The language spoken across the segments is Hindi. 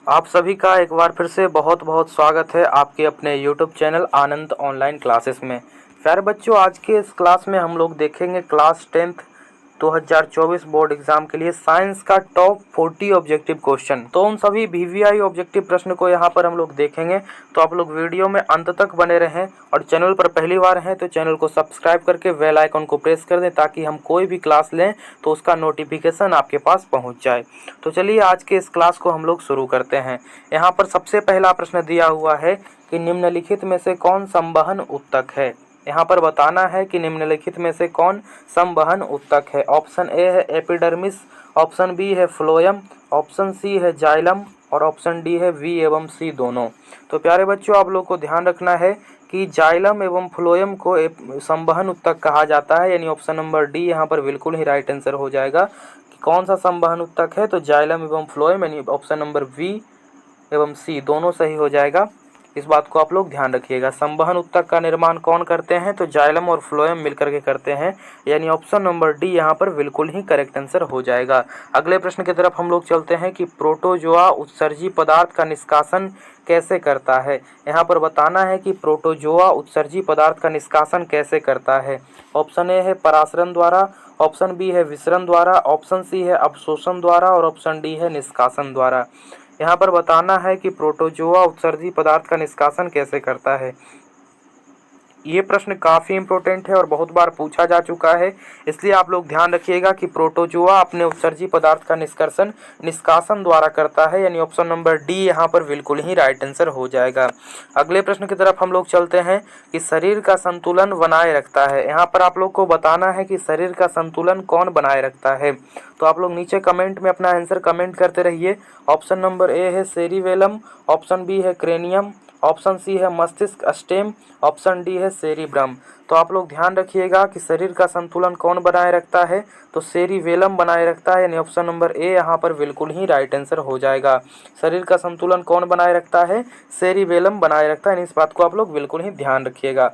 आप सभी का एक बार फिर से बहुत बहुत स्वागत है आपके अपने यूट्यूब चैनल आनंद ऑनलाइन क्लासेस में। प्यारे बच्चों, आज के इस क्लास में हम लोग देखेंगे क्लास 10th 2024 बोर्ड एग्जाम के लिए साइंस का टॉप 40 ऑब्जेक्टिव क्वेश्चन। तो उन सभी वीवीआई ऑब्जेक्टिव प्रश्न को यहाँ पर हम लोग देखेंगे। तो आप लोग वीडियो में अंत तक बने रहें और चैनल पर पहली बार हैं तो चैनल को सब्सक्राइब करके बेल आइकन को प्रेस कर दें ताकि हम कोई भी क्लास लें तो उसका नोटिफिकेशन आपके पास पहुँच जाए। तो चलिए आज के इस क्लास को हम लोग शुरू करते हैं। यहाँ पर सबसे पहला प्रश्न दिया हुआ है कि निम्नलिखित में से कौन संवहन उत्तक है। यहाँ पर बताना है कि निम्नलिखित में से कौन संवहन उत्तक है। ऑप्शन ए है एपिडर्मिस, ऑप्शन बी है फ्लोएम, ऑप्शन सी है जाइलम और ऑप्शन डी है वी एवं सी दोनों। तो प्यारे बच्चों, आप लोग को ध्यान रखना है कि जाइलम एवं फ्लोएम को संवहन उत्तक कहा जाता है, यानी ऑप्शन नंबर डी यहाँ पर बिल्कुल ही राइट आंसर हो जाएगा। कि कौन सा संवहन उत्तक है, तो जाइलम एवं फ्लोएम, यानी ऑप्शन नंबर वी एवं सी दोनों सही हो जाएगा। इस बात को आप लोग ध्यान रखिएगा। संवहन उत्तक का निर्माण कौन करते हैं, तो जाइलम और फ्लोएम मिलकर के करते हैं, यानी ऑप्शन नंबर डी यहाँ पर बिल्कुल ही करेक्ट आंसर हो जाएगा। अगले प्रश्न की तरफ हम लोग चलते हैं कि प्रोटोजोआ उत्सर्जी पदार्थ का निष्कासन कैसे करता है। यहाँ पर बताना है कि प्रोटोजोआ उत्सर्जी पदार्थ का निष्कासन कैसे करता है। ऑप्शन ए है परासरण द्वारा, ऑप्शन बी है विसरण द्वारा, ऑप्शन सी है अवशोषण द्वारा और ऑप्शन डी है निष्कासन द्वारा। यहाँ पर बताना है कि प्रोटोजोआ उत्सर्जी पदार्थ का निष्कासन कैसे करता है। ये प्रश्न काफ़ी इंपॉर्टेंट है और बहुत बार पूछा जा चुका है, इसलिए आप लोग ध्यान रखिएगा कि प्रोटोजोआ अपने उत्सर्जी पदार्थ का निष्कासन द्वारा करता है, यानी ऑप्शन नंबर डी यहाँ पर बिल्कुल ही राइट आंसर हो जाएगा। अगले प्रश्न की तरफ हम लोग चलते हैं कि शरीर का संतुलन बनाए रखता है। यहाँ पर आप लोग को बताना है कि शरीर का संतुलन कौन बनाए रखता है। तो आप लोग नीचे कमेंट में अपना आंसर कमेंट करते रहिए। ऑप्शन नंबर ए है सेरिबेलम, ऑप्शन बी है क्रेनियम, ऑप्शन सी है मस्तिष्क स्टेम, ऑप्शन डी है सेरिब्रम। तो आप लोग ध्यान रखिएगा कि शरीर का संतुलन कौन बनाए रखता है, तो सेरिबेलम बनाए रखता है, यानी ऑप्शन नंबर ए यहाँ पर बिल्कुल ही राइट आंसर हो जाएगा। शरीर का संतुलन कौन बनाए रखता है, सेरिबेलम बनाए रखता है, यानी इस बात को आप लोग बिल्कुल ही ध्यान रखिएगा।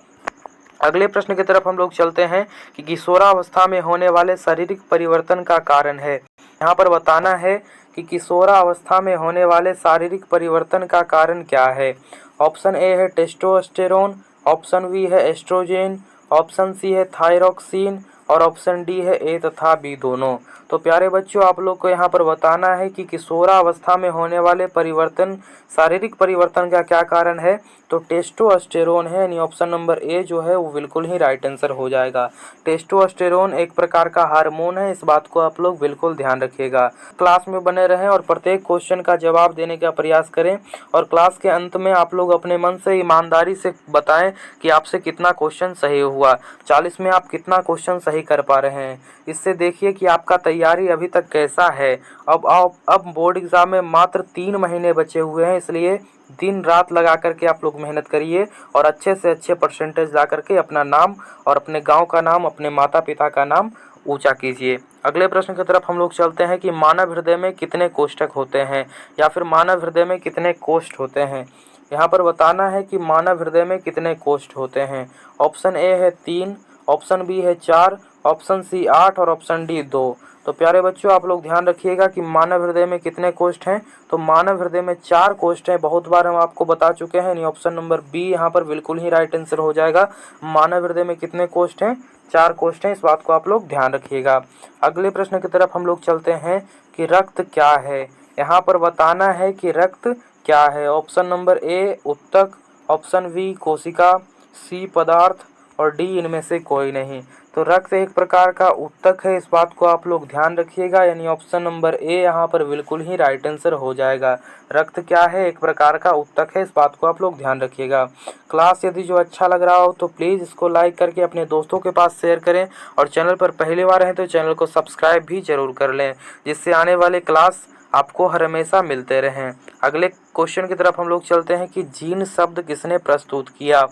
अगले प्रश्न की तरफ हम लोग चलते हैं कि किशोरावस्था में होने वाले शारीरिक परिवर्तन का कारण है। यहाँ पर बताना है कि किशोरावस्था में होने वाले शारीरिक परिवर्तन का कारण क्या है। ऑप्शन ए है टेस्टोस्टेरोन, ऑप्शन बी है एस्ट्रोजेन, ऑप्शन सी है थायरोक्सिन और ऑप्शन डी है ए तथा बी दोनों। तो प्यारे बच्चों, आप लोग को यहाँ पर बताना है कि किशोरावस्था में होने वाले परिवर्तन, शारीरिक परिवर्तन का क्या कारण है, तो टेस्टोस्टेरोन है, यानी ऑप्शन नंबर ए जो है वो बिल्कुल ही राइट आंसर हो जाएगा। टेस्टोस्टेरोन एक प्रकार का हार्मोन है, इस बात को आप लोग बिल्कुल ध्यान रखिएगा। क्लास में बने रहें और प्रत्येक क्वेश्चन का जवाब देने का प्रयास करें और क्लास के अंत में आप लोग अपने मन से ईमानदारी से बताएं कि आपसे कितना क्वेश्चन सही हुआ। 40 में आप कितना क्वेश्चन सही कर पा रहे हैं, इससे देखिए कि आपका तैयारी अभी तक कैसा है। अब बोर्ड एग्जाम में मात्र 3 महीने बचे हुए हैं, इसलिए दिन रात लगा करके आप लोग मेहनत करिए और अच्छे से अच्छे परसेंटेज ला करके अपना नाम और अपने गांव का नाम, अपने माता पिता का नाम ऊंचा कीजिए। अगले प्रश्न की तरफ हम लोग चलते हैं कि मानव हृदय में कितने कोष्ठक होते हैं, या फिर मानव हृदय में कितने कोष्ठ होते हैं। यहाँ पर बताना है कि मानव हृदय में कितने कोष्ठ होते हैं। ऑप्शन ए है 3, ऑप्शन बी है 4, ऑप्शन सी 8 और ऑप्शन डी 2। तो प्यारे बच्चों, आप लोग ध्यान रखिएगा कि मानव हृदय में कितने कोष्ठ हैं, तो मानव हृदय में 4 कोष्ठ हैं। बहुत बार हम आपको बता चुके हैं, यानी ऑप्शन नंबर बी यहाँ पर बिल्कुल ही राइट आंसर हो जाएगा। मानव हृदय में कितने कोष्ठ हैं, 4 कोष्ठ हैं, इस बात को आप लोग ध्यान रखिएगा। अगले प्रश्न की तरफ हम लोग चलते हैं कि रक्त क्या है। यहाँ पर बताना है कि रक्त क्या है। ऑप्शन नंबर ए उत्तक, ऑप्शन बी कोशिका, सी पदार्थ और डी इनमें से कोई नहीं। तो रक्त एक प्रकार का उत्तक है, इस बात को आप लोग ध्यान रखिएगा, यानी ऑप्शन नंबर ए यहाँ पर बिल्कुल ही राइट आंसर हो जाएगा। रक्त क्या है, एक प्रकार का उत्तक है, इस बात को आप लोग ध्यान रखिएगा। क्लास यदि जो अच्छा लग रहा हो तो प्लीज़ इसको लाइक करके अपने दोस्तों के पास शेयर करें और चैनल पर पहली बार हैं तो चैनल को सब्सक्राइब भी जरूर कर लें, जिससे आने वाले क्लास आपको हर हमेशा मिलते रहें। अगले क्वेश्चन की तरफ हम लोग चलते हैं कि जीन शब्द किसने प्रस्तुत किया।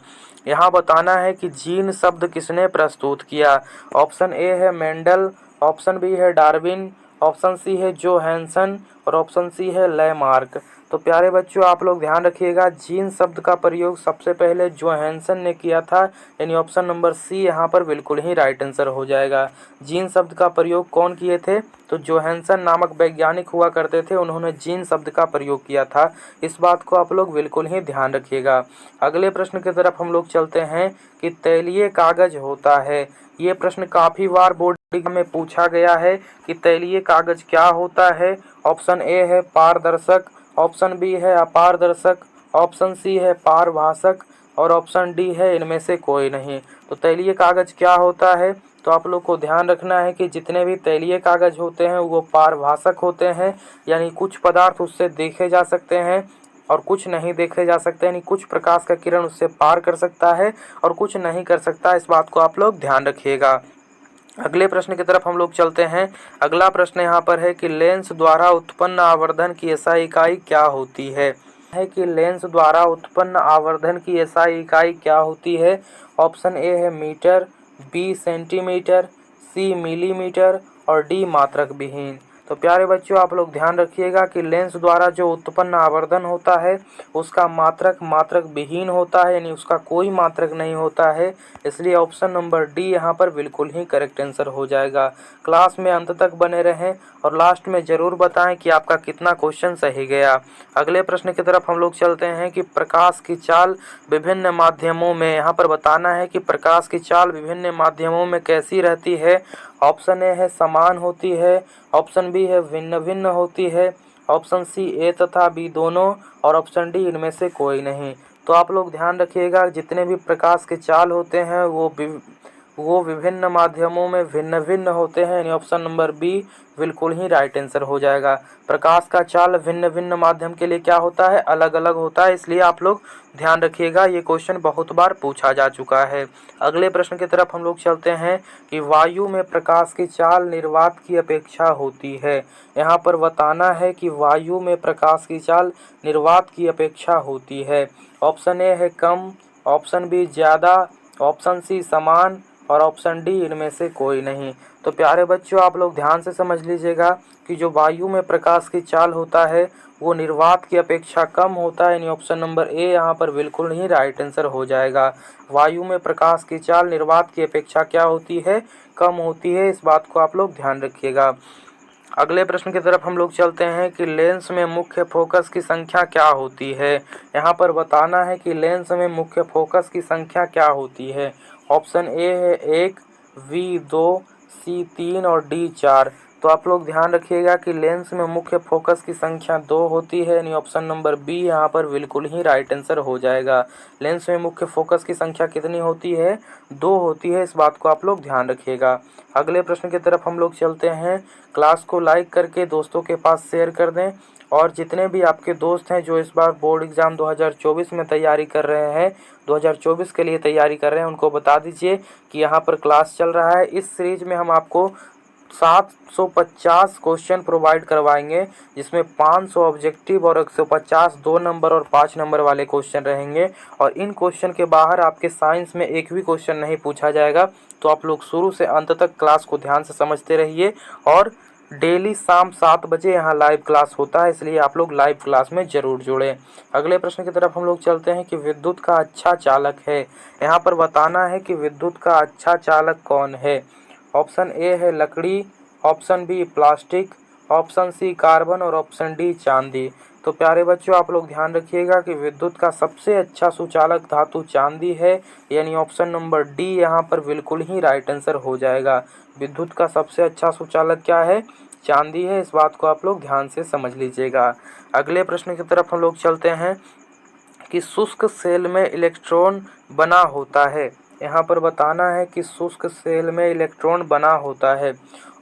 यहाँ बताना है कि जीन शब्द किसने प्रस्तुत किया। ऑप्शन ए है मेंडल, ऑप्शन बी है डार्विन, ऑप्शन सी है जोहानसन और ऑप्शन सी है लेमार्क। तो प्यारे बच्चों आप लोग ध्यान रखिएगा, जीन शब्द का प्रयोग सबसे पहले जोहानसन ने किया था, यानी ऑप्शन नंबर सी यहाँ पर बिल्कुल ही राइट आंसर हो जाएगा। जीन शब्द का प्रयोग कौन किए थे? तो जोहानसन नामक वैज्ञानिक हुआ करते थे, उन्होंने जीन शब्द का प्रयोग किया था। इस बात को आप लोग बिल्कुल ही ध्यान रखिएगा। अगले प्रश्न की तरफ हम लोग चलते हैं कि तैलीय कागज होता है। ये प्रश्न काफ़ी बार बोर्ड में पूछा गया है कि तैलीय कागज क्या होता है। ऑप्शन ए है पारदर्शक, ऑप्शन बी है अपारदर्शक, ऑप्शन सी है पारभाषक और ऑप्शन डी है इनमें से कोई नहीं। तो तैलीय कागज क्या होता है? तो आप लोग को ध्यान रखना है कि जितने भी तैलीय कागज होते हैं वो पारभाषक होते हैं, यानी कुछ पदार्थ उससे देखे जा सकते हैं और कुछ नहीं देखे जा सकते, यानी कुछ प्रकाश का किरण उससे पार कर सकता है और कुछ नहीं कर सकता। इस बात को आप लोग ध्यान रखिएगा। अगले प्रश्न की तरफ हम लोग चलते हैं। अगला प्रश्न यहाँ पर है कि लेंस द्वारा उत्पन्न आवर्धन की एसआई इकाई क्या होती है? कि लेंस द्वारा उत्पन्न आवर्धन की एसआई इकाई क्या होती है? ऑप्शन ए है मीटर, बी सेंटीमीटर, सी मिलीमीटर और डी मात्रक विहीन। तो प्यारे बच्चों आप लोग ध्यान रखिएगा कि लेंस द्वारा जो उत्पन्न आवर्धन होता है उसका मात्रक विहीन होता है, यानी उसका कोई मात्रक नहीं होता है। इसलिए ऑप्शन नंबर डी यहाँ पर बिल्कुल ही करेक्ट आंसर हो जाएगा। क्लास में अंत तक बने रहें और लास्ट में ज़रूर बताएं कि आपका कितना क्वेश्चन सही गया। अगले प्रश्न की तरफ हम लोग चलते हैं कि प्रकाश की चाल विभिन्न माध्यमों में, यहाँ पर बताना है कि प्रकाश की चाल विभिन्न माध्यमों में कैसी रहती है। ऑप्शन ए है समान होती है, ऑप्शन बी है भिन्न भिन्न होती है, ऑप्शन सी ए तथा बी दोनों और ऑप्शन डी इनमें से कोई नहीं। तो आप लोग ध्यान रखिएगा, जितने भी प्रकाश के चाल होते हैं वो विभिन्न माध्यमों में भिन्न भिन्न होते हैं, यानी ऑप्शन नंबर बी बिल्कुल ही राइट आंसर हो जाएगा। प्रकाश का चाल भिन्न भिन्न माध्यम के लिए क्या होता है? अलग अलग होता है। इसलिए आप लोग ध्यान रखिएगा, ये क्वेश्चन बहुत बार पूछा जा चुका है। अगले प्रश्न की तरफ हम लोग चलते हैं कि वायु में प्रकाश की चाल निर्वात की अपेक्षा होती है। यहाँ पर बताना है कि वायु में प्रकाश की चाल निर्वात की अपेक्षा होती है। ऑप्शन ए है कम, ऑप्शन बी ज़्यादा, ऑप्शन सी समान और ऑप्शन डी इनमें से कोई नहीं। तो प्यारे बच्चों आप लोग ध्यान से समझ लीजिएगा कि जो वायु में प्रकाश की चाल होता है वो निर्वात की अपेक्षा कम होता है, यानी ऑप्शन नंबर ए यहाँ पर बिल्कुल ही राइट आंसर हो जाएगा। वायु में प्रकाश की चाल निर्वात की अपेक्षा क्या होती है? कम होती है। इस बात को आप लोग ध्यान रखिएगा। अगले प्रश्न की तरफ हम लोग चलते हैं कि लेंस में मुख्य फोकस की संख्या क्या होती है। यहाँ पर बताना है कि लेंस में मुख्य फोकस की संख्या क्या होती है। ऑप्शन ए है 1, बी 2, सी 3 और डी 4। तो आप लोग ध्यान रखिएगा कि लेंस में मुख्य फोकस की संख्या 2 होती है, यानी ऑप्शन नंबर बी यहाँ पर बिल्कुल ही राइट आंसर हो जाएगा। लेंस में मुख्य फोकस की संख्या कितनी होती है? 2 होती है। इस बात को आप लोग ध्यान रखिएगा। अगले प्रश्न की तरफ हम लोग चलते हैं। क्लास को लाइक करके दोस्तों के पास शेयर कर दें और जितने भी आपके दोस्त हैं जो इस बार बोर्ड एग्ज़ाम 2024 में तैयारी कर रहे हैं, 2024 के लिए तैयारी कर रहे हैं, उनको बता दीजिए कि यहाँ पर क्लास चल रहा है। इस सीरीज में हम आपको 750 क्वेश्चन प्रोवाइड करवाएंगे, जिसमें 500 ऑब्जेक्टिव और 150 2 नंबर और 5 नंबर वाले क्वेश्चन रहेंगे। और इन क्वेश्चन के बाहर आपके साइंस में एक भी क्वेश्चन नहीं पूछा जाएगा। तो आप लोग शुरू से अंत तक क्लास को ध्यान से समझते रहिए। और डेली शाम 7 बजे यहाँ लाइव क्लास होता है, इसलिए आप लोग लाइव क्लास में ज़रूर जुड़ें। अगले प्रश्न की तरफ हम लोग चलते हैं कि विद्युत का अच्छा चालक है। यहाँ पर बताना है कि विद्युत का अच्छा चालक कौन है। ऑप्शन ए है लकड़ी, option B plastic, option C carbon और ऑप्शन डी चांदी। तो प्यारे बच्चों आप लोग ध्यान रखिएगा कि विद्युत का सबसे अच्छा सुचालक धातु चांदी है, यानी ऑप्शन नंबर डी यहाँ पर बिल्कुल ही राइट आंसर हो जाएगा। विद्युत का सबसे अच्छा सुचालक क्या है? चांदी है। इस बात को आप लोग ध्यान से समझ लीजिएगा। अगले प्रश्न की तरफ हम लोग चलते हैं कि शुष्क सेल में इलेक्ट्रॉन बना होता है। यहाँ पर बताना है कि शुष्क सेल में इलेक्ट्रॉन बना होता है।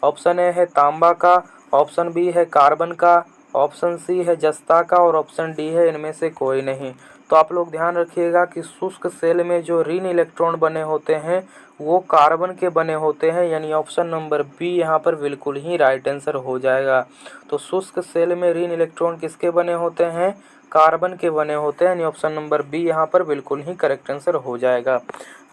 ऑप्शन ए है तांबा का, ऑप्शन बी है कार्बन का, ऑप्शन सी है जस्ता का और ऑप्शन डी है इनमें से कोई नहीं। तो आप लोग ध्यान रखिएगा कि शुष्क सेल में जो ऋण इलेक्ट्रॉन बने होते हैं वो कार्बन के बने होते हैं, यानी ऑप्शन नंबर बी यहाँ पर बिल्कुल ही राइट आंसर हो जाएगा। तो शुष्क सेल में ऋण इलेक्ट्रॉन किसके बने होते हैं? कार्बन के बने होते हैं, यानी ऑप्शन नंबर बी यहाँ पर बिल्कुल ही करेक्ट आंसर हो जाएगा।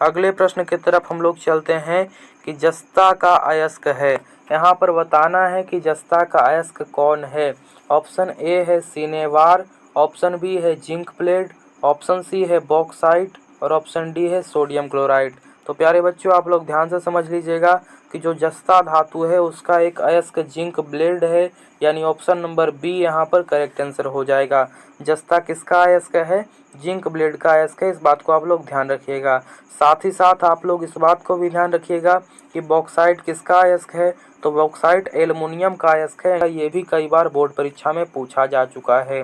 अगले प्रश्न की तरफ हम लोग चलते हैं कि जस्ता का अयस्क है। यहाँ पर बताना है कि जस्ता का अयस्क कौन है। ऑप्शन ए है सिनेवार, ऑप्शन बी है जिंक प्लेट, ऑप्शन सी है बॉक्साइट और ऑप्शन डी है सोडियम क्लोराइड। तो प्यारे बच्चों आप लोग ध्यान से समझ लीजिएगा कि जो जस्ता धातु है उसका एक अयस्क जिंक ब्लेड है, यानी ऑप्शन नंबर बी यहाँ पर करेक्ट आंसर हो जाएगा। जस्ता किसका अयस्क है? जिंक ब्लेड का अयस्क है, इस बात को आप लोग ध्यान रखिएगा। साथ ही साथ आप लोग इस बात को भी ध्यान रखिएगा कि बॉक्साइट किसका अयस्क है? तो बॉक्साइट एल्युमिनियम का अयस्क है, ये भी कई बार बोर्ड परीक्षा में पूछा जा चुका है।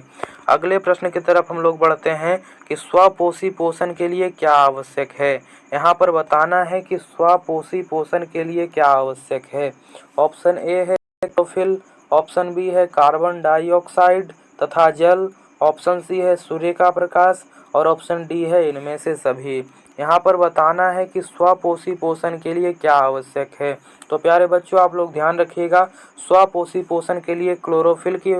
अगले प्रश्न की तरफ हम लोग बढ़ते हैं कि स्वपोषी पोषण के लिए क्या आवश्यक है। यहाँ पर बताना है कि स्वपोषी पोषण के लिए क्या आवश्यक है। ऑप्शन ए है क्लोरोफिल, ऑप्शन बी है कार्बन डाइऑक्साइड तथा जल, ऑप्शन सी है सूर्य का प्रकाश और ऑप्शन डी है इनमें से सभी। यहाँ पर बताना है कि स्वपोषी पोषण के लिए क्या आवश्यक है। तो प्यारे बच्चों आप लोग ध्यान रखिएगा, स्वपोषी पोषण के लिए क्लोरोफिल की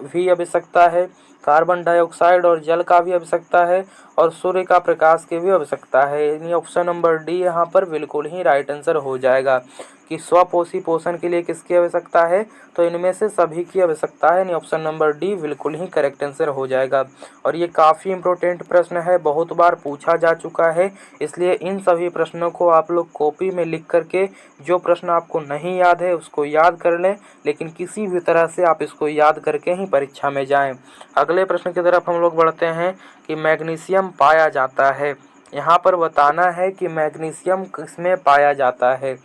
भी आवश्यकता है, कार्बन डाइऑक्साइड और जल का भी आवश्यकता है और सूर्य का प्रकाश की भी आवश्यकता है। यानी ऑप्शन नंबर डी यहाँ पर बिल्कुल ही राइट आंसर हो जाएगा कि स्वपोषी पोषण के लिए किसकी आवश्यकता है? तो इनमें से सभी की आवश्यकता है, यानी ऑप्शन नंबर डी बिल्कुल ही करेक्ट आंसर हो जाएगा। और ये काफ़ी इंपॉर्टेंट प्रश्न है, बहुत बार पूछा जा चुका है, इसलिए इन सभी प्रश्नों को आप लोग कॉपी में लिख करके जो प्रश्न आपको नहीं याद है उसको याद कर लें, लेकिन किसी भी तरह से आप इसको याद करके ही परीक्षा में जाएं। अगले प्रश्न की तरफ हम लोग बढ़ते हैं कि मैग्नीशियम पाया जाता है। यहाँ पर बताना है कि मैग्नीशियम किसमें पाया जाता है।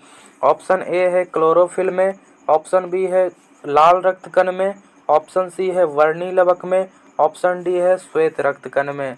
ऑप्शन ए है क्लोरोफिल में, ऑप्शन बी है लाल रक्त कण में, ऑप्शन सी है वर्णी लवक में, ऑप्शन डी है श्वेत रक्त कण में।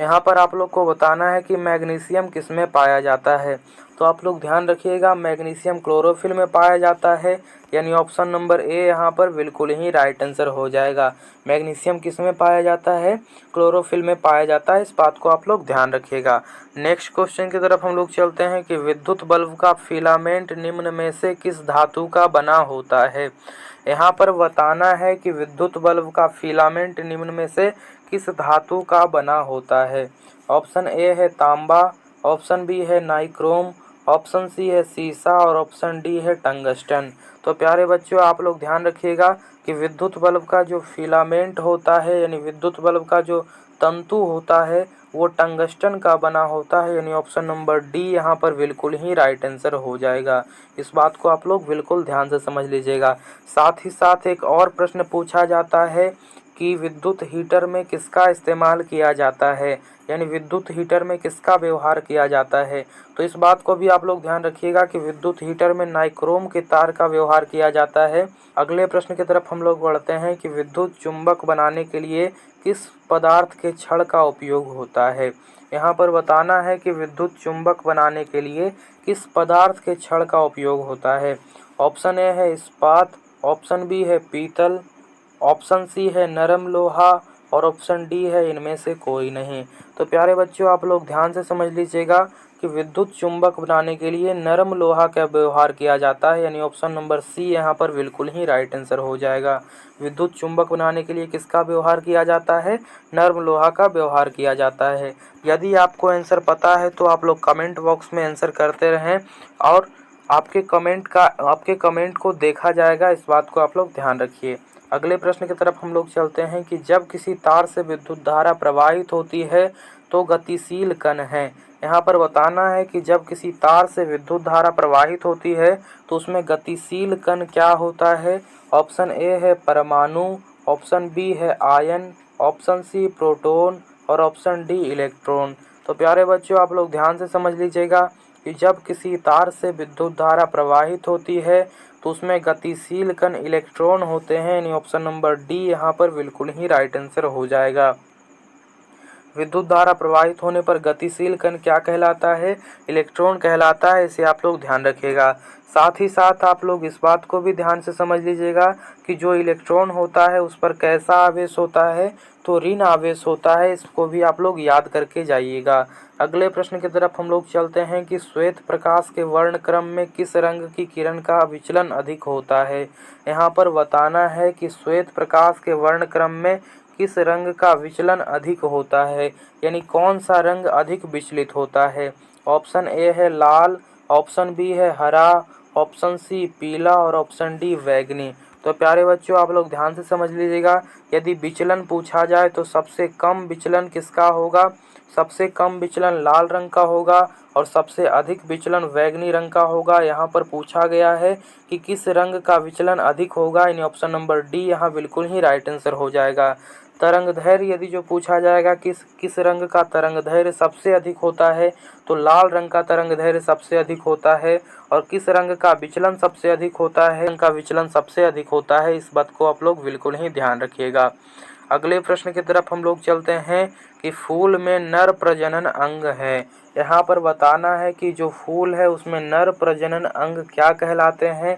यहाँ पर आप लोग को बताना है कि मैग्नीशियम किस में पाया जाता है। तो आप लोग ध्यान रखिएगा, मैग्नीशियम क्लोरोफिल में पाया जाता है, यानी ऑप्शन नंबर ए यहाँ पर बिल्कुल ही राइट आंसर हो जाएगा। मैग्नीशियम किस में पाया जाता है? क्लोरोफिल में पाया जाता है, इस बात को आप लोग ध्यान रखिएगा। नेक्स्ट क्वेश्चन की तरफ हम लोग चलते हैं कि विद्युत बल्ब का फिलामेंट निम्न में से किस धातु का बना होता है। यहाँ पर बताना है कि विद्युत बल्ब का फिलामेंट निम्न में से किस धातु का बना होता है। ऑप्शन ए है तांबा, ऑप्शन बी है नाइक्रोम, ऑप्शन सी है सीसा और ऑप्शन डी है टंगस्टन। तो प्यारे बच्चों आप लोग ध्यान रखिएगा कि विद्युत बल्ब का जो फिलामेंट होता है, यानी विद्युत बल्ब का जो तंतु होता है वो टंगस्टन का बना होता है, यानी ऑप्शन नंबर डी यहाँ पर बिल्कुल ही राइट आंसर हो जाएगा। इस बात को आप लोग बिल्कुल ध्यान से समझ लीजिएगा। साथ ही साथ एक और प्रश्न पूछा जाता है कि विद्युत हीटर में किसका इस्तेमाल किया जाता है, यानी विद्युत हीटर में किसका व्यवहार किया जाता है। तो इस बात को भी आप लोग ध्यान रखिएगा कि विद्युत हीटर में नाइक्रोम के तार का व्यवहार किया जाता है। अगले प्रश्न की तरफ हम लोग बढ़ते हैं कि विद्युत चुंबक बनाने के लिए किस पदार्थ के छड़ का उपयोग होता है। यहाँ पर बताना है कि विद्युत चुंबक बनाने के लिए किस पदार्थ के छड़ का उपयोग होता है। ऑप्शन ए है इस्पात, ऑप्शन बी है पीतल, ऑप्शन सी है नरम लोहा और ऑप्शन डी है इनमें से कोई नहीं। तो प्यारे बच्चों आप लोग ध्यान से समझ लीजिएगा कि विद्युत चुंबक बनाने के लिए नरम लोहा का व्यवहार किया जाता है, यानी ऑप्शन नंबर सी यहाँ पर बिल्कुल ही राइट आंसर हो जाएगा। विद्युत चुंबक बनाने के लिए किसका व्यवहार किया जाता है? नरम लोहा का व्यवहार किया जाता है। यदि आपको आंसर पता है तो आप लोग कमेंट बॉक्स में आंसर करते रहें और आपके कमेंट को देखा जाएगा, इस बात को आप लोग ध्यान रखिए। अगले प्रश्न की तरफ हम लोग चलते हैं कि जब किसी तार से विद्युत धारा प्रवाहित होती है तो गतिशील कण है। यहाँ पर बताना है कि जब किसी तार से विद्युत धारा प्रवाहित होती है तो उसमें गतिशील कण क्या होता है। ऑप्शन ए है परमाणु, ऑप्शन बी है आयन, ऑप्शन सी प्रोटॉन और ऑप्शन डी इलेक्ट्रॉन। तो प्यारे बच्चों आप लोग ध्यान से समझ लीजिएगा कि जब किसी तार से विद्युत धारा प्रवाहित होती है तो उसमें गतिशील कण इलेक्ट्रॉन होते हैं, यानी ऑप्शन नंबर डी यहाँ पर बिल्कुल ही राइट आंसर हो जाएगा। विद्युत धारा प्रवाहित होने पर गतिशील कण क्या कहलाता है? इलेक्ट्रॉन कहलाता है, इसे आप लोग ध्यान रखिएगा। साथ ही साथ आप लोग इस बात को भी ध्यान से समझ लीजिएगा कि जो इलेक्ट्रॉन होता है उस पर कैसा आवेश होता है, तो ऋण आवेश होता है, इसको भी आप लोग याद करके जाइएगा। अगले प्रश्न की तरफ हम लोग चलते हैं कि श्वेत प्रकाश के वर्णक्रम में किस रंग की किरण का विचलन अधिक होता है। यहाँ पर बताना है कि श्वेत प्रकाश के वर्णक्रम में किस रंग का विचलन अधिक होता है, यानी कौन सा रंग अधिक विचलित होता है। ऑप्शन ए है लाल, ऑप्शन बी है हरा, ऑप्शन सी पीला और ऑप्शन डी बैंगनी। तो प्यारे बच्चों आप लोग ध्यान से समझ लीजिएगा। यदि विचलन पूछा जाए तो सबसे कम विचलन किसका होगा? सबसे कम विचलन लाल रंग का होगा और सबसे अधिक विचलन बैंगनी रंग का होगा। यहाँ पर पूछा गया है कि किस रंग का विचलन अधिक होगा, यानी ऑप्शन नंबर डी यहाँ बिल्कुल ही राइट आंसर हो जाएगा। तरंग दैर्घ्य यदि जो पूछा जाएगा किस रंग का तरंग दैर्घ्य सबसे अधिक होता है, तो लाल रंग का तरंग दैर्घ्य सबसे अधिक होता है। और किस रंग का विचलन सबसे अधिक होता है, रंग का विचलन सबसे अधिक होता है। इस बात को आप लोग बिल्कुल ही ध्यान रखिएगा। अगले प्रश्न की तरफ हम लोग चलते हैं कि फूल में नर प्रजनन अंग है। यहाँ पर बताना है कि जो फूल है उसमें नर प्रजनन अंग क्या कहलाते हैं।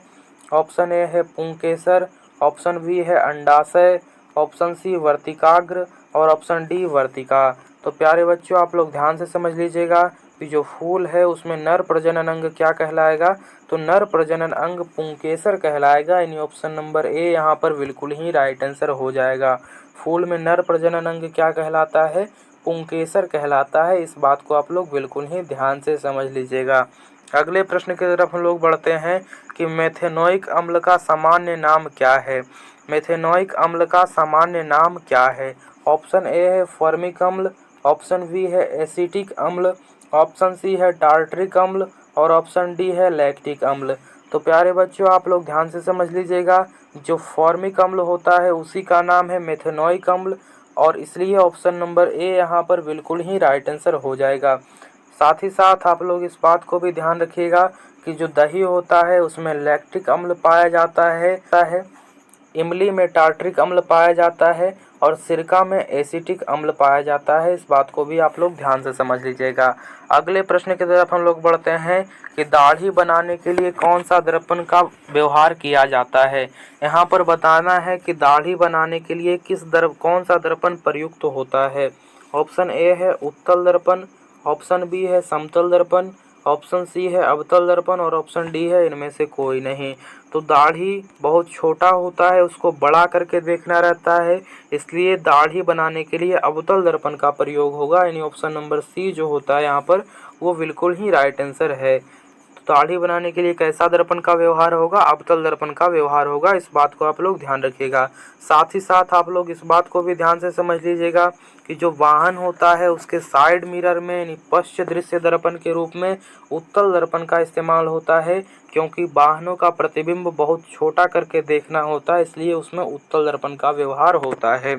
ऑप्शन ए है पुंकेसर, ऑप्शन बी है अंडाशय, ऑप्शन सी वर्तिकाग्र और ऑप्शन डी वर्तिका। तो प्यारे बच्चों आप लोग ध्यान से समझ लीजिएगा कि जो फूल है उसमें नर प्रजनन अंग क्या कहलाएगा, तो नर प्रजनन अंग पुंकेसर कहलाएगा, यानी ऑप्शन नंबर ए यहाँ पर बिल्कुल ही राइट आंसर हो जाएगा। फूल में नर प्रजनन अंग क्या कहलाता है? पुंकेसर कहलाता है। इस बात को आप लोग बिल्कुल ही ध्यान से समझ लीजिएगा। अगले प्रश्न की तरफ हम लोग बढ़ते हैं कि मेथेनोइक अम्ल का सामान्य नाम क्या है। मेथेनोइक अम्ल का सामान्य नाम क्या है? ऑप्शन ए है फॉर्मिक अम्ल, ऑप्शन बी है एसिटिक अम्ल, ऑप्शन सी है टार्टरिक अम्ल और ऑप्शन डी है लैक्टिक अम्ल। तो प्यारे बच्चों आप लोग ध्यान से समझ लीजिएगा। जो फॉर्मिक अम्ल होता है उसी का नाम है मेथेनोइक अम्ल और इसलिए ऑप्शन नंबर ए यहाँ पर बिल्कुल ही राइट आंसर हो जाएगा। साथ ही साथ आप लोग इस बात को भी ध्यान रखिएगा कि जो दही होता है उसमें लैक्टिक अम्ल पाया जाता है, इमली में टार्टरिक अम्ल पाया जाता है और सिरका में एसिटिक अम्ल पाया जाता है। इस बात को भी आप लोग ध्यान से समझ लीजिएगा। अगले प्रश्न की तरफ हम लोग बढ़ते हैं कि दाढ़ी बनाने के लिए कौन सा दर्पण का व्यवहार किया जाता है। यहाँ पर बताना है कि दाढ़ी बनाने के लिए कौन सा दर्पण प्रयुक्त होता है। ऑप्शन ए है उत्तल दर्पण, ऑप्शन बी है समतल दर्पण, ऑप्शन सी है अवतल दर्पण और ऑप्शन डी है इनमें से कोई नहीं। तो दाढ़ी बहुत छोटा होता है, उसको बड़ा करके देखना रहता है, इसलिए दाढ़ी बनाने के लिए अवतल दर्पण का प्रयोग होगा, यानी ऑप्शन नंबर सी जो होता है यहाँ पर वो बिल्कुल ही राइट आंसर है। तो दाढ़ी बनाने के लिए कैसा दर्पण का व्यवहार होगा? अवतल दर्पण का व्यवहार होगा। इस बात को आप लोग ध्यान रखिएगा। साथ ही साथ आप लोग इस बात को भी ध्यान से समझ लीजिएगा कि जो वाहन होता है उसके साइड मिरर में यानी पश्च दृश्य दर्पण के रूप में उत्तल दर्पण का इस्तेमाल होता है, क्योंकि वाहनों का प्रतिबिंब बहुत छोटा करके देखना होता है, इसलिए उसमें उत्तल दर्पण का व्यवहार होता है।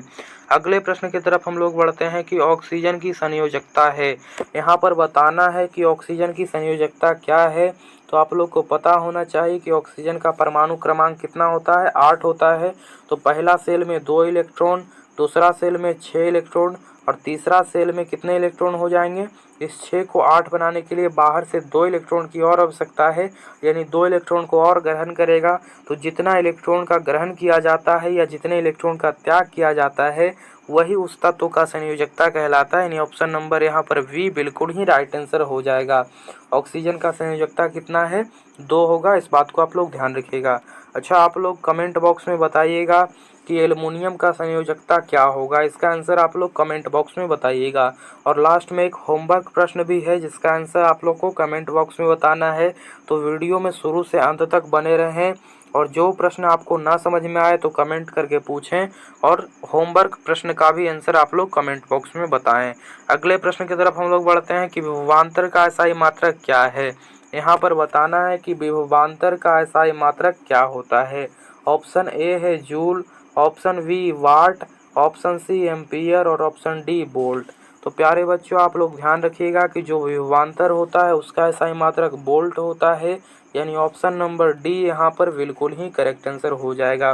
अगले प्रश्न की तरफ हम लोग बढ़ते हैं कि ऑक्सीजन की संयोजकता है। यहाँ पर बताना है कि ऑक्सीजन की संयोजकता क्या है। तो आप लोग को पता होना चाहिए कि ऑक्सीजन का परमाणु क्रमांक कितना होता है? 8 होता है। तो पहला सेल में 2 इलेक्ट्रॉन, दूसरा सेल में 6 इलेक्ट्रॉन और तीसरा सेल में कितने इलेक्ट्रॉन हो जाएंगे? इस 6 को 8 बनाने के लिए बाहर से 2 इलेक्ट्रॉन की और आवश्यकता है, यानी 2 इलेक्ट्रॉन को और ग्रहण करेगा। तो जितना इलेक्ट्रॉन का ग्रहण किया जाता है या जितने इलेक्ट्रॉन का त्याग किया जाता है वही उस तत्व का संयोजकता कहलाता है, यानी ऑप्शन नंबर यहाँ पर वी बिल्कुल ही राइट आंसर हो जाएगा। ऑक्सीजन का संयोजकता कितना है? 2 होगा। इस बात को आप लोग ध्यान रखिएगा। अच्छा, आप लोग कमेंट बॉक्स में बताइएगा कि एल्युमिनियम का संयोजकता क्या होगा। इसका आंसर आप लोग कमेंट बॉक्स में बताइएगा। और लास्ट में एक होमवर्क प्रश्न भी है जिसका आंसर आप लोग को कमेंट बॉक्स में बताना है। तो वीडियो में शुरू से अंत तक बने रहें और जो प्रश्न आपको ना समझ में आए तो कमेंट करके पूछें और होमवर्क प्रश्न का भी आंसर आप लोग कमेंट बॉक्स में बताएं। अगले प्रश्न की तरफ हम लोग बढ़ते हैं कि विभवांतर का SI मात्रक क्या है। यहाँ पर बताना है कि विभवांतर का SI मात्रक क्या होता है। ऑप्शन ए है जूल, ऑप्शन बी वाट, ऑप्शन सी एम्पियर और ऑप्शन डी वोल्ट। तो प्यारे बच्चों आप लोग ध्यान रखिएगा कि जो विभवांतर होता है उसका SI मात्रक वोल्ट होता है, यानी ऑप्शन नंबर डी यहाँ पर बिल्कुल ही करेक्ट आंसर हो जाएगा।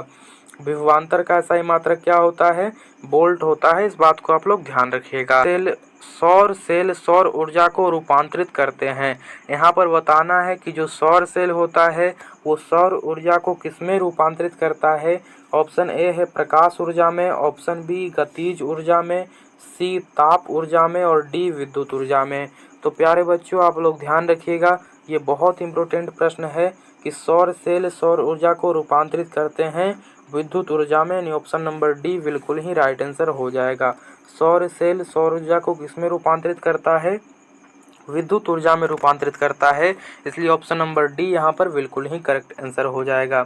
विभवांतर का SI मात्रक क्या होता है? वोल्ट होता है। इस बात को आप लोग ध्यान रखिएगा। सेल सौर ऊर्जा को रूपांतरित करते हैं। यहाँ पर बताना है कि जो सौर सेल होता है वो सौर ऊर्जा को किसमें रूपांतरित करता है। ऑप्शन ए है प्रकाश ऊर्जा में, ऑप्शन बी गतिज ऊर्जा में, सी ताप ऊर्जा में और डी विद्युत ऊर्जा में। तो प्यारे बच्चों आप लोग ध्यान रखिएगा, ये बहुत इंपॉर्टेंट प्रश्न है कि सौर सेल सौर ऊर्जा को रूपांतरित करते हैं विद्युत ऊर्जा में, यानी ऑप्शन नंबर डी बिल्कुल ही राइट आंसर हो जाएगा। सौर सेल सौर ऊर्जा को किसमें रूपांतरित करता है? विद्युत ऊर्जा में रूपांतरित करता है, इसलिए ऑप्शन नंबर डी यहाँ पर बिल्कुल ही करेक्ट आंसर हो जाएगा।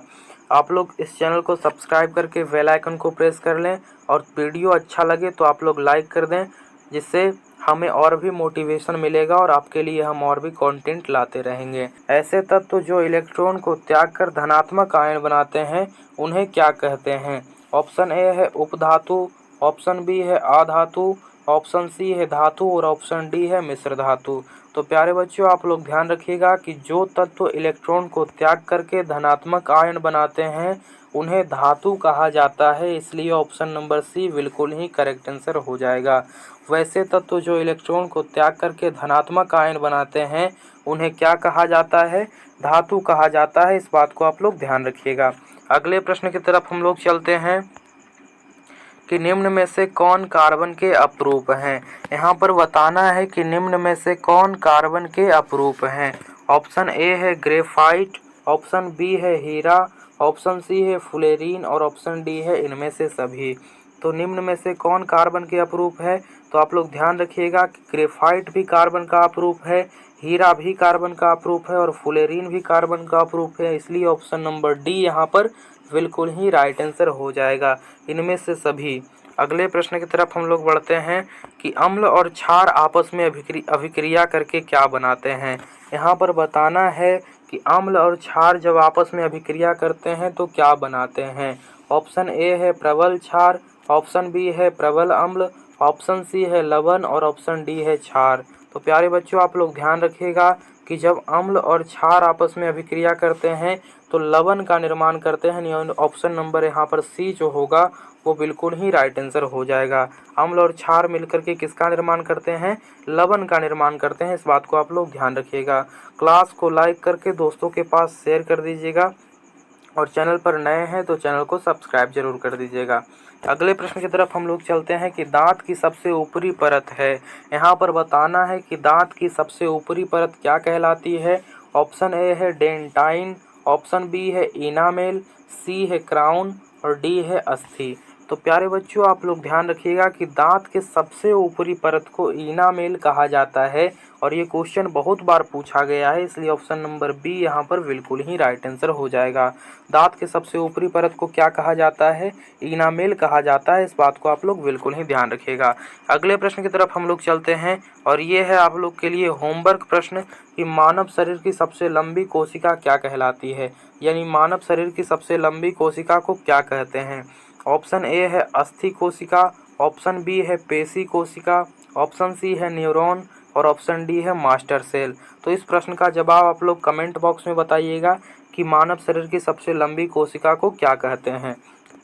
आप लोग इस चैनल को सब्सक्राइब करके बेल आइकन को प्रेस कर लें और वीडियो अच्छा लगे तो आप लोग लाइक कर दें, जिससे हमें और भी मोटिवेशन मिलेगा और आपके लिए हम और भी कंटेंट लाते रहेंगे। ऐसे तत्व जो इलेक्ट्रॉन को त्याग कर धनात्मक आयन बनाते हैं उन्हें क्या कहते हैं? ऑप्शन ए है उपधातु, ऑप्शन बी है अधातु, ऑप्शन सी है धातु और ऑप्शन डी है मिश्र धातु। तो प्यारे बच्चों, आप लोग ध्यान रखिएगा कि जो तत्व इलेक्ट्रॉन को त्याग करके धनात्मक आयन बनाते हैं उन्हें धातु कहा जाता है, इसलिए ऑप्शन नंबर सी बिल्कुल ही करेक्ट आंसर हो जाएगा। वैसे तत्व जो इलेक्ट्रॉन को त्याग करके धनात्मक आयन बनाते हैं उन्हें क्या कहा जाता है? धातु कहा जाता है। इस बात को आप लोग ध्यान रखिएगा। अगले प्रश्न की तरफ हम लोग चलते हैं कि निम्न में से कौन कार्बन के अपरूप हैं? यहाँ पर बताना है कि निम्न में से कौन कार्बन के अपरूप हैं। ऑप्शन ए है ग्रेफाइट, ऑप्शन बी है हीरा, ऑप्शन सी है फ्लोरीन और ऑप्शन डी है इनमें से सभी। तो निम्न में से कौन कार्बन के अपरूप है? तो आप लोग ध्यान रखिएगा कि ग्रेफाइट भी कार्बन का अपरूप है, हीरा भी कार्बन का अपरूप है और फ्लोरीन भी कार्बन का अपरूप है, इसलिए ऑप्शन नंबर डी यहाँ पर बिल्कुल ही राइट आंसर हो जाएगा, इनमें से सभी। अगले प्रश्न की तरफ हम लोग बढ़ते हैं कि अम्ल और क्षार आपस में अभिक्रिया करके क्या बनाते हैं। यहाँ पर बताना है कि अम्ल और क्षार जब आपस में अभिक्रिया करते हैं तो क्या बनाते हैं। ऑप्शन ए है प्रबल क्षार, ऑप्शन बी है प्रबल अम्ल, ऑप्शन सी है लवण और ऑप्शन डी है क्षार। तो प्यारे बच्चों, आप लोग ध्यान रखिएगा कि जब अम्ल और क्षार आपस में अभिक्रिया करते हैं तो लवण का निर्माण करते हैं। ऑप्शन नंबर यहाँ पर सी जो होगा वो बिल्कुल ही राइट आंसर हो जाएगा। अम्ल और क्षार मिलकर के किसका निर्माण करते हैं? लवण का निर्माण करते हैं। इस बात को आप लोग ध्यान रखिएगा। क्लास को लाइक करके दोस्तों के पास शेयर कर दीजिएगा और चैनल पर नए हैं तो चैनल को सब्सक्राइब जरूर कर दीजिएगा। अगले प्रश्न की तरफ हम लोग चलते हैं कि दांत की सबसे ऊपरी परत है। यहाँ पर बताना है कि दांत की सबसे ऊपरी परत क्या कहलाती है। ऑप्शन ए है डेंटाइन, ऑप्शन बी है इनामेल, सी है क्राउन और डी है अस्थि। तो प्यारे बच्चों, आप लोग ध्यान रखिएगा कि दांत के सबसे ऊपरी परत को इनामेल कहा जाता है और ये क्वेश्चन बहुत बार पूछा गया है, इसलिए ऑप्शन नंबर बी यहाँ पर बिल्कुल ही राइट आंसर हो जाएगा। दांत के सबसे ऊपरी परत को क्या कहा जाता है? इनामेल कहा जाता है। इस बात को आप लोग बिल्कुल ही ध्यान रखिएगा। अगले प्रश्न की तरफ हम लोग चलते हैं और ये है आप लोग के लिए होमवर्क प्रश्न कि मानव शरीर की सबसे लंबी कोशिका क्या कहलाती है, यानी मानव शरीर की सबसे लंबी कोशिका को क्या कहते हैं। ऑप्शन ए है अस्थि कोशिका, ऑप्शन बी है पेशी कोशिका, ऑप्शन सी है न्यूरॉन और ऑप्शन डी है मास्टर सेल। तो इस प्रश्न का जवाब आप लोग कमेंट बॉक्स में बताइएगा कि मानव शरीर की सबसे लंबी कोशिका को क्या कहते हैं।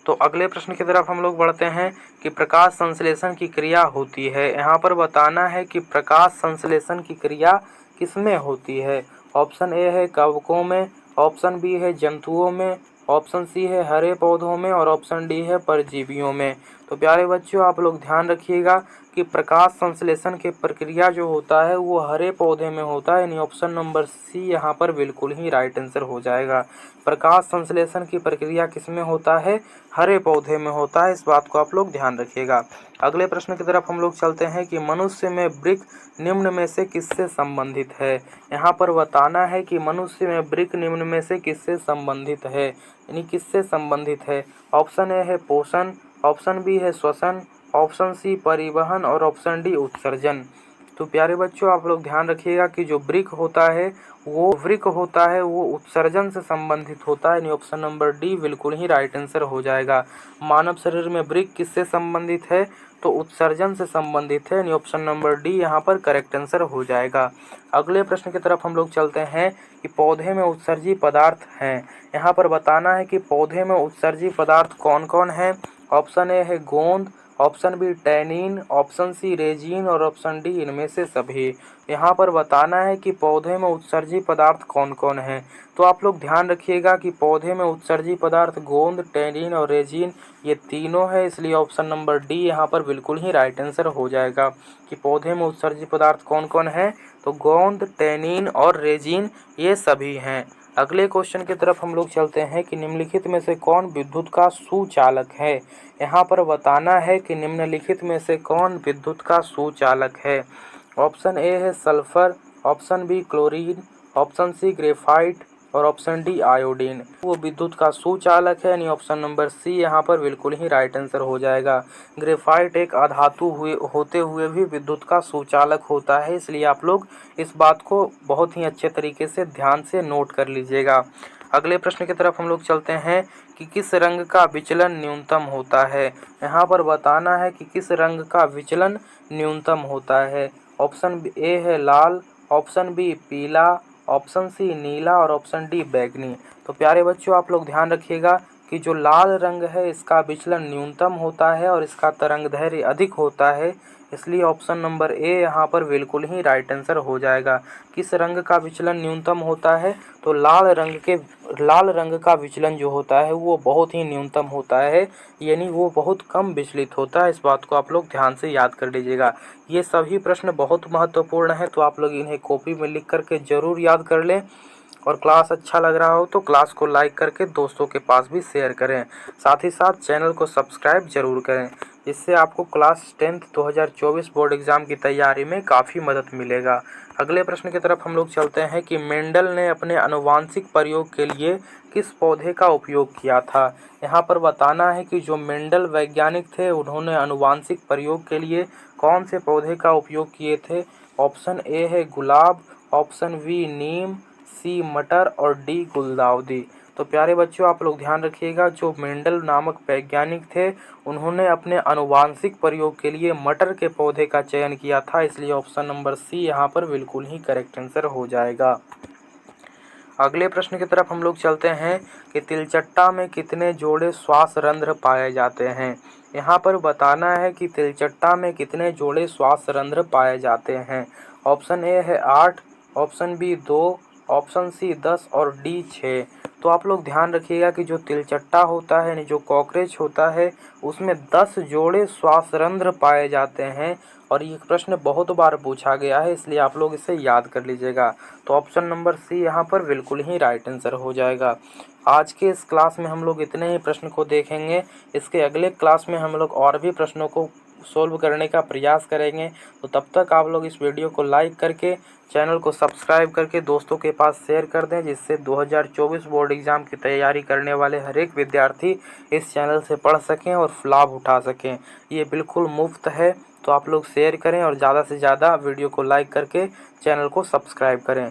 तो अगले प्रश्न की तरफ हम लोग बढ़ते हैं कि प्रकाश संश्लेषण की क्रिया होती है। यहाँ पर बताना है कि प्रकाश संश्लेषण की क्रिया किसमें होती है। ऑप्शन ए है कवकों में, ऑप्शन बी है जंतुओं में, ऑप्शन सी है हरे पौधों में और ऑप्शन डी है परजीवियों में। तो प्यारे बच्चों, आप लोग ध्यान रखिएगा कि प्रकाश संश्लेषण की प्रक्रिया जो होता है वो हरे पौधे में होता है, यानी ऑप्शन नंबर सी यहाँ पर बिल्कुल ही राइट आंसर हो जाएगा। प्रकाश संश्लेषण की प्रक्रिया किसमें होता है? हरे पौधे में होता है। इस बात को आप लोग ध्यान रखिएगा। अगले प्रश्न की तरफ हम लोग चलते हैं कि मनुष्य में वृक्क निम्न में से किससे संबंधित है। यहाँ पर बताना है कि मनुष्य में वृक्क निम्न में से किससे संबंधित है, यानी किससे संबंधित है। ऑप्शन ए है पोषण, ऑप्शन बी है श्वसन, ऑप्शन सी परिवहन और ऑप्शन डी उत्सर्जन। तो प्यारे बच्चों, आप लोग ध्यान रखिएगा कि जो वृक्क होता है वो उत्सर्जन से संबंधित होता है, यानी ऑप्शन नंबर डी बिल्कुल ही राइट आंसर हो जाएगा। मानव शरीर में वृक्क किससे संबंधित है? तो उत्सर्जन से संबंधित है, यानी ऑप्शन नंबर डी यहाँ पर करेक्ट आंसर हो जाएगा। अगले प्रश्न की तरफ हम लोग चलते हैं कि पौधे में उत्सर्जी पदार्थ हैं। यहाँ पर बताना है कि पौधे में उत्सर्जी पदार्थ कौन कौन है। ऑप्शन ए है गोंद, option B tannin, option C resin और ऑप्शन डी इनमें से सभी। यहाँ पर बताना है कि पौधे में उत्सर्जी पदार्थ कौन कौन है। तो आप लोग ध्यान रखिएगा कि पौधे में उत्सर्जी पदार्थ गोंद, टैनिन और रेजिन ये तीनों है, इसलिए ऑप्शन नंबर डी यहाँ पर बिल्कुल ही राइट आंसर हो जाएगा कि पौधे में उत्सर्जी पदार्थ कौन कौन है। तो गोंद, टैनिन और रेजिन ये सभी हैं। अगले क्वेश्चन की तरफ हम लोग चलते हैं कि निम्नलिखित में से कौन विद्युत का सुचालक है। यहाँ पर बताना है कि निम्नलिखित में से कौन विद्युत का सुचालक है। ऑप्शन ए है sulphur, option B chlorine, option C graphite, और ऑप्शन डी आयोडीन। वो विद्युत का सुचालक है, यानी ऑप्शन नंबर सी यहाँ पर बिल्कुल ही राइट आंसर हो जाएगा। ग्रेफाइट एक अधातु होते हुए भी विद्युत का सुचालक होता है, इसलिए आप लोग इस बात को बहुत ही अच्छे तरीके से ध्यान से नोट कर लीजिएगा। अगले प्रश्न की तरफ हम लोग चलते हैं कि किस रंग का विचलन न्यूनतम होता है। यहाँ पर बताना है कि किस रंग का विचलन न्यूनतम होता है। ऑप्शन ए है लाल, ऑप्शन बी पीला, ऑप्शन सी नीला और ऑप्शन डी बैंगनी। तो प्यारे बच्चों, आप लोग ध्यान रखिएगा कि जो लाल रंग है इसका विचलन न्यूनतम होता है और इसका तरंगदैर्घ्य अधिक होता है, इसलिए ऑप्शन नंबर ए यहाँ पर बिल्कुल ही राइट आंसर हो जाएगा। किस रंग का विचलन न्यूनतम होता है? तो लाल रंग का विचलन जो होता है वो बहुत ही न्यूनतम होता है, यानी वो बहुत कम विचलित होता है। इस बात को आप लोग ध्यान से याद कर लीजिएगा। ये सभी प्रश्न बहुत महत्वपूर्ण है, तो आप लोग इन्हें कॉपी में लिख करके ज़रूर याद कर लें। और क्लास अच्छा लग रहा हो तो क्लास को लाइक करके दोस्तों के पास भी शेयर करें। साथ ही साथ चैनल को सब्सक्राइब जरूर करें, इससे आपको क्लास 10th 2024 बोर्ड एग्ज़ाम की तैयारी में काफ़ी मदद मिलेगा। अगले प्रश्न की तरफ हम लोग चलते हैं कि मेंडल ने अपने आनुवांशिक प्रयोग के लिए किस पौधे का उपयोग किया था। यहाँ पर बताना है कि जो मेंडल वैज्ञानिक थे उन्होंने आनुवांशिक प्रयोग के लिए कौन से पौधे का उपयोग किए थे। ऑप्शन ए है गुलाब, ऑप्शन बी नीम, सी मटर और डी गुलदाउदी। तो प्यारे बच्चों, आप लोग ध्यान रखिएगा, जो मेंडल नामक वैज्ञानिक थे उन्होंने अपने आनुवांशिक प्रयोग के लिए मटर के पौधे का चयन किया था, इसलिए ऑप्शन नंबर सी यहाँ पर बिल्कुल ही करेक्ट आंसर हो जाएगा। अगले प्रश्न की तरफ हम लोग चलते हैं कि तिलचट्टा में कितने जोड़े श्वास रंध्र पाए जाते हैं। यहाँ पर बताना है कि तिलचट्टा में कितने जोड़े श्वास रंध्र पाए जाते हैं। ऑप्शन ए है 8, ऑप्शन बी 2, ऑप्शन सी 10 और डी 6। तो आप लोग ध्यान रखिएगा कि जो तिलचट्टा होता है, यानी जो कॉकरोच होता है, उसमें 10 जोड़े श्वास रंध्र पाए जाते हैं और ये प्रश्न बहुत बार पूछा गया है, इसलिए आप लोग इसे याद कर लीजिएगा। तो ऑप्शन नंबर सी यहाँ पर बिल्कुल ही राइट आंसर हो जाएगा। आज के इस क्लास में हम लोग इतने ही प्रश्न को देखेंगे। इसके अगले क्लास में हम लोग और भी प्रश्नों को सोल्व करने का प्रयास करेंगे। तो तब तक आप लोग इस वीडियो को लाइक करके चैनल को सब्सक्राइब करके दोस्तों के पास शेयर कर दें, जिससे 2024 बोर्ड एग्ज़ाम की तैयारी करने वाले हर एक विद्यार्थी इस चैनल से पढ़ सकें और लाभ उठा सकें। ये बिल्कुल मुफ्त है, तो आप लोग शेयर करें और ज़्यादा से ज़्यादा वीडियो को लाइक करके चैनल को सब्सक्राइब करें।